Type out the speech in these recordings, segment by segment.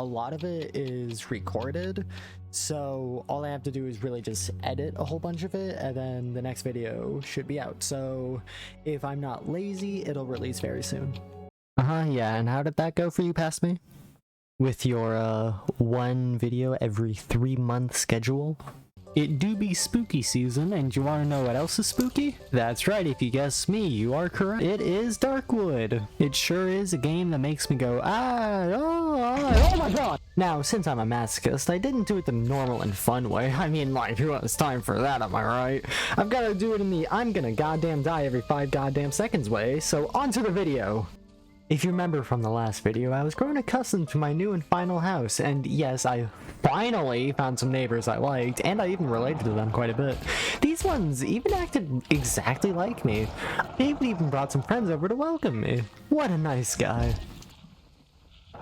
A lot of it is recorded, so all I have to do is really just edit a whole bunch of it, and then the next video should be out. So if I'm not lazy, it'll release very soon. Yeah, and how did that go for you, past me? With your one video every 3-month schedule? It do be spooky season, and you want to know what else is spooky? That's right, if you guess me, you are correct. It is Darkwood. It sure is a game that makes me go, oh my god! Now, since I'm a masochist, I didn't do it the normal and fun way. I mean, like, who has time for that, am I right? I've got to do it in the I'm gonna goddamn die every 5 goddamn seconds way, so on to the video! If you remember from the last video, I was growing accustomed to my new and final house, and yes, I finally found some neighbors I liked, and I even related to them quite a bit. These ones even acted exactly like me. David even brought some friends over to welcome me. What a nice guy.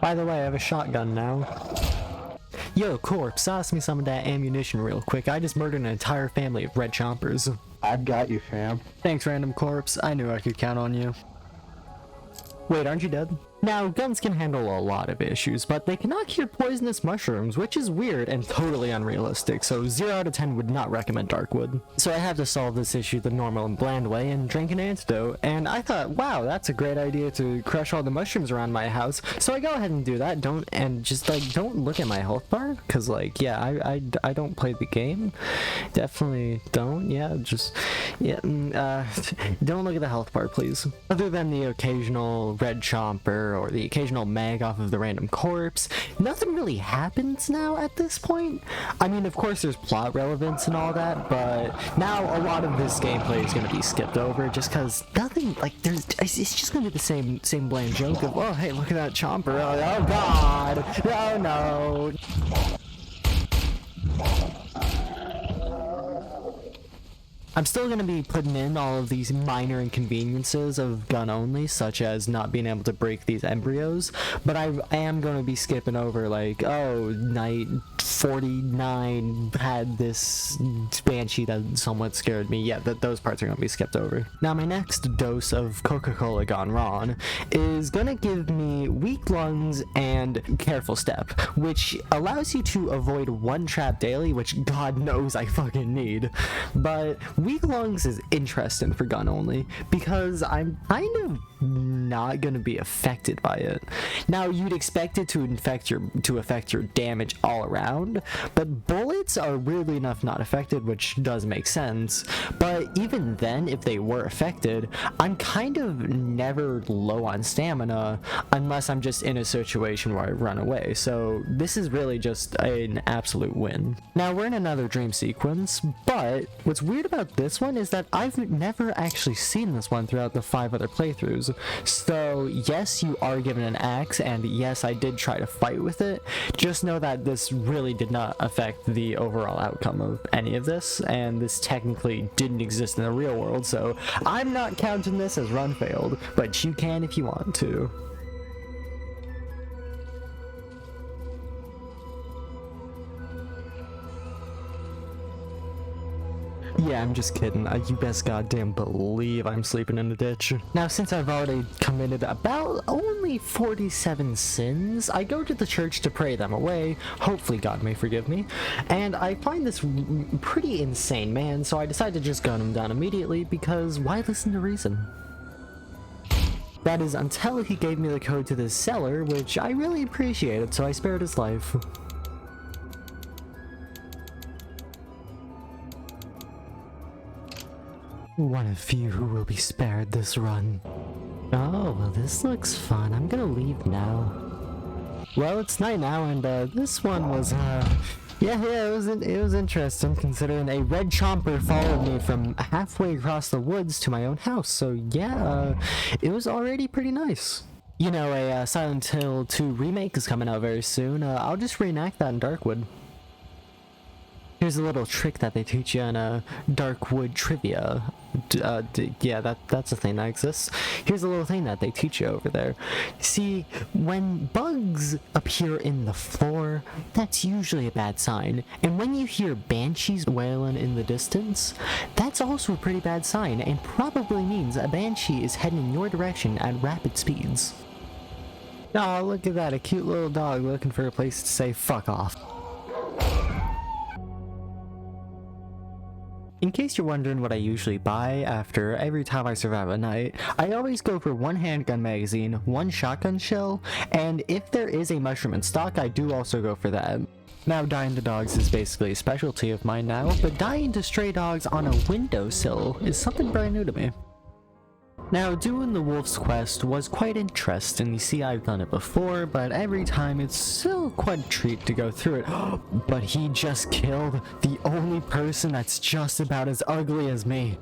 By the way, I have a shotgun now. Yo, Corpse, toss me some of that ammunition real quick. I just murdered an entire family of red chompers. I've got you, fam. Thanks, random corpse. I knew I could count on you. Wait, aren't you dead? Now, guns can handle a lot of issues, but they cannot cure poisonous mushrooms, which is weird and totally unrealistic, so 0 out of 10 would not recommend Darkwood. So I had to solve this issue the normal and bland way and drink an antidote, and I thought, wow, that's a great idea to crush all the mushrooms around my house, so I go ahead and do that. Don't look at my health bar, because, like, yeah, I don't play the game. Definitely don't, don't look at the health bar, please. Other than the occasional red chomper, or the occasional mag off of the random corpse, nothing really happens now at this point. I mean, of course there's plot relevance and all that, but now a lot of this gameplay is going to be skipped over just because nothing, like, it's just going to be the same bland joke of, oh hey, look at that chomper, oh god, oh no. I'm still going to be putting in all of these minor inconveniences of gun only, such as not being able to break these embryos, but I am going to be skipping over, like, oh, night 49 had this banshee that somewhat scared me. Yeah, those parts are going to be skipped over. Now, my next dose of Coca-Cola gone wrong is going to give me weak lungs and careful step, which allows you to avoid one trap daily, which God knows I fucking need. But weak lungs is interesting for gun only because I'm kind of not gonna be affected by it. Now, you'd expect it to affect your damage all around, but bullets are weirdly enough not affected, which does make sense. But even then, if they were affected, I'm kind of never low on stamina unless I'm just in a situation where I run away. So this is really just an absolute win. Now, we're in another dream sequence, but what's weird about this one is that I've never actually seen this one throughout the 5 other playthroughs. So yes, you are given an axe, and yes, I did try to fight with it. Just know that this really did not affect the overall outcome of any of this, and this technically didn't exist in the real world, so I'm not counting this as run failed, but you can if you want to. Yeah, I'm just kidding. You best goddamn believe I'm sleeping in the ditch. Now, since I've already committed about only 47 sins, I go to the church to pray them away. Hopefully God may forgive me. And I find this pretty insane man, so I decide to just gun him down immediately because why listen to reason? That is until he gave me the code to this cellar, which I really appreciated, so I spared his life. One of few who will be spared this run. Oh, well, this looks fun. I'm gonna leave now. Well, it's night now, and this one was, it was interesting, considering a red chomper followed me from halfway across the woods to my own house. So yeah, it was already pretty nice. You know, a Silent Hill 2 remake is coming out very soon. I'll just reenact that in Darkwood. Here's a little trick that they teach you in Darkwood trivia. Yeah, that's a thing that exists. Here's a little thing that they teach you over there. See, when bugs appear in the floor, that's usually a bad sign. And when you hear banshees wailing in the distance, that's also a pretty bad sign and probably means a banshee is heading in your direction at rapid speeds. Oh, look at that, a cute little dog looking for a place to say fuck off. In case you're wondering what I usually buy after every time I survive a night, I always go for one handgun magazine, one shotgun shell, and if there is a mushroom in stock, I do also go for that. Now, dying to dogs is basically a specialty of mine now, but dying to stray dogs on a windowsill is something brand new to me. Now, doing the wolf's quest was quite interesting. You see, I've done it before, but every time it's still quite a treat to go through it. But he just killed the only person that's just about as ugly as me.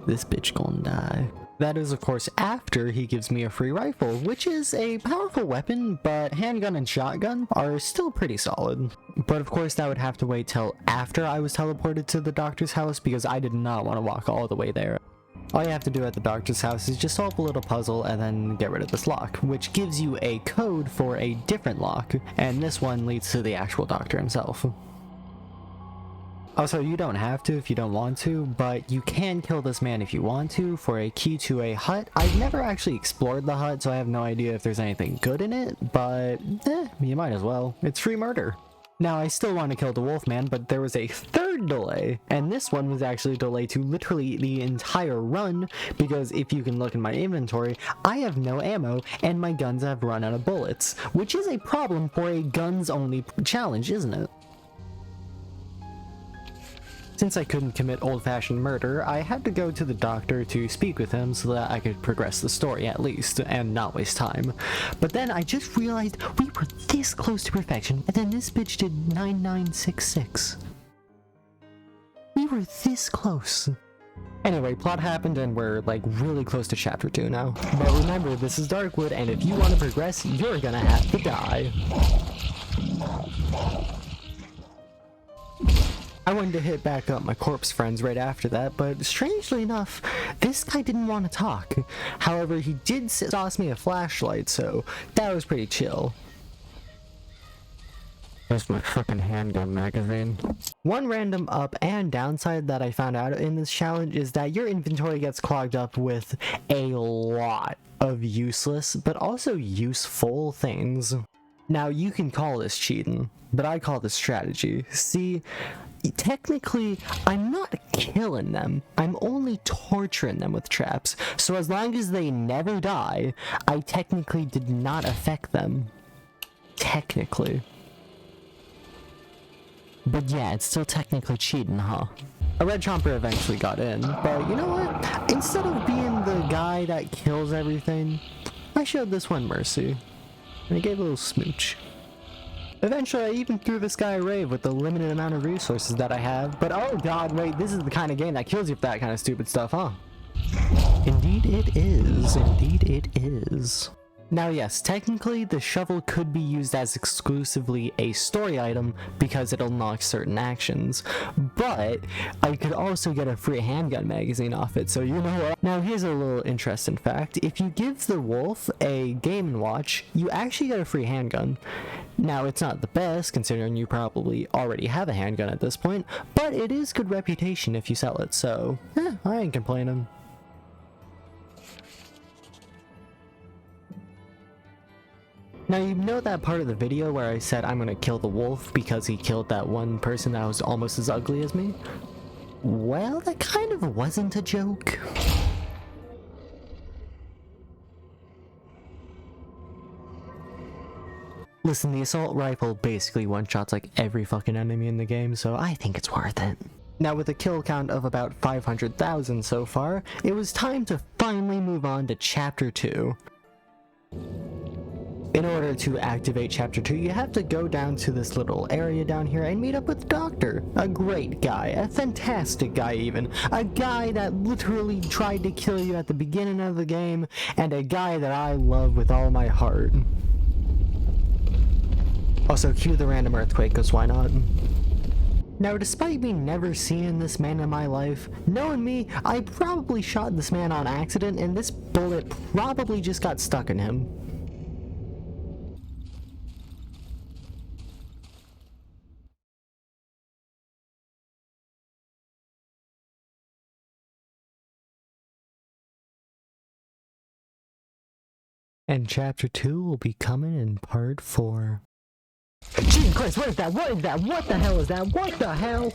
This bitch gonna die. That is, of course, after he gives me a free rifle, which is a powerful weapon, but handgun and shotgun are still pretty solid. But of course, that would have to wait till after I was teleported to the doctor's house, because I did not want to walk all the way there. All you have to do at the doctor's house is just solve a little puzzle and then get rid of this lock, which gives you a code for a different lock, and this one leads to the actual doctor himself. Also, you don't have to if you don't want to, but you can kill this man if you want to for a key to a hut. I've never actually explored the hut, so I have no idea if there's anything good in it, but you might as well. It's free murder. Now, I still want to kill the Wolfman, but there was a third delay, and this one was actually delayed to literally the entire run, because if you can look in my inventory, I have no ammo, and my guns have run out of bullets, which is a problem for a guns-only challenge, isn't it? Since I couldn't commit old-fashioned murder, I had to go to the doctor to speak with him so that I could progress the story at least, and not waste time. But then I just realized we were this close to perfection, and then this bitch did 9966. We were this close. Anyway, plot happened and we're like really close to chapter 2 now. But remember, this is Darkwood, and if you want to progress, you're gonna have to die. I wanted to hit back up my corpse friends right after that, but strangely enough, this guy didn't want to talk. However, he did toss me a flashlight, so that was pretty chill. That's my fucking handgun magazine. One random up and downside that I found out in this challenge is that your inventory gets clogged up with a lot of useless, but also useful things. Now, you can call this cheating, but I call this strategy. See, technically, I'm not killing them. I'm only torturing them with traps. So as long as they never die, I technically did not affect them. Technically. But yeah, it's still technically cheating, huh? A red chomper eventually got in, but you know what? Instead of being the guy that kills everything, I showed this one mercy. And I gave a little smooch. Eventually, I even threw this guy a rave with the limited amount of resources that I have, but oh god, wait, this is the kind of game that kills you for that kind of stupid stuff, huh? Indeed it is. Indeed it is. Now yes, technically the shovel could be used as exclusively a story item because it unlocks certain actions, but I could also get a free handgun magazine off it, so you know what? Now here's a little interesting fact. If you give the wolf a Game & Watch, you actually get a free handgun. Now it's not the best considering you probably already have a handgun at this point, but it is good reputation if you sell it, so I ain't complaining. Now you know that part of the video where I said I'm gonna kill the wolf because he killed that one person that was almost as ugly as me? Well, that kind of wasn't a joke. Listen, the assault rifle basically one-shots like every fucking enemy in the game, so I think it's worth it. Now with a kill count of about 500,000 so far, it was time to finally move on to Chapter 2. In order to activate Chapter 2, you have to go down to this little area down here and meet up with the doctor. A great guy, a fantastic guy even. A guy that literally tried to kill you at the beginning of the game, and a guy that I love with all my heart. Also, cue the random earthquake, because why not? Now, despite me never seeing this man in my life, knowing me, I probably shot this man on accident, and this bullet probably just got stuck in him. And chapter 2 will be coming in part 4. Jesus Christ, what is that? What is that? What the hell is that? What the hell?